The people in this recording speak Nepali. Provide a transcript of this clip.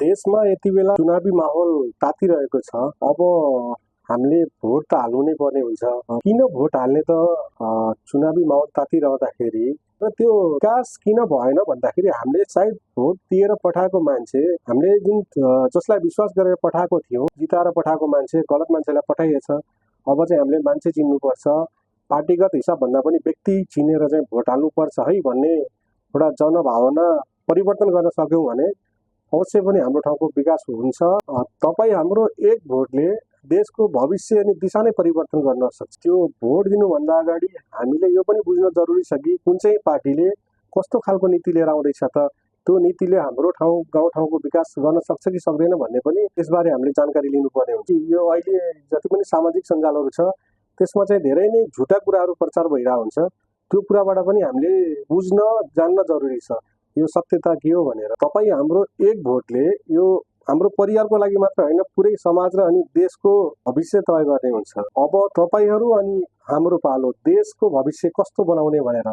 देशमा यति बेला चुनावी माहौल तातिरहेको छ। अब हामीले भोट त हाल्नु नै पर्ने हुन्छ। किन भोट हाल्ने त चुनावी माहौल तातिरहँदाखेरि र त्यो विकास किन भएन भन्दाखेरि हामीले सायद भोट दिएर पठाएको मान्छे, हामीले जुन जसलाई विश्वास गरेर पठाएको थियौँ, जिताएर पठाएको मान्छे गलत मान्छेलाई पठाइएछ। अब चाहिँ हामीले मान्छे चिन्नुपर्छ, पार्टीगत हिसाबभन्दा पनि व्यक्ति चिनेर चाहिँ भोट हाल्नुपर्छ है भन्ने एउटा जनभावना परिवर्तन गर्न सक्यौँ भने अवश्य पनि हाम्रो ठाउँको विकास हुन्छ। तपाईँ हाम्रो एक भोटले देशको भविष्य अनि दिशा नै परिवर्तन गर्न सक्छ। त्यो भोट दिनुभन्दा अगाडि हामीले यो पनि बुझ्न जरुरी छ कि कुन चाहिँ पार्टीले कस्तो खालको नीति लिएर आउँदैछ त, त्यो नीतिले हाम्रो ठाउँ गाउँठाउँको विकास गर्न सक्छ कि सक्दैन भन्ने पनि त्यसबारे हामीले जानकारी लिनुपर्ने हुन्छ। यो अहिले जति पनि सामाजिक सञ्जालहरू छ त्यसमा चाहिँ धेरै नै झुटा कुराहरू प्रचार भइरहेको हुन्छ। त्यो कुराबाट पनि हामीले बुझ्न जान्न जरुरी छ यो सत्यता के हो भनेर। तपाईँ हाम्रो एक भोटले यो हाम्रो परिवारको लागि मात्र होइन, पुरै समाज र अनि देशको भविष्य तय गर्ने हुन्छ। अब तपाईँहरू अनि हाम्रो पालो देशको भविष्य कस्तो बनाउने भनेर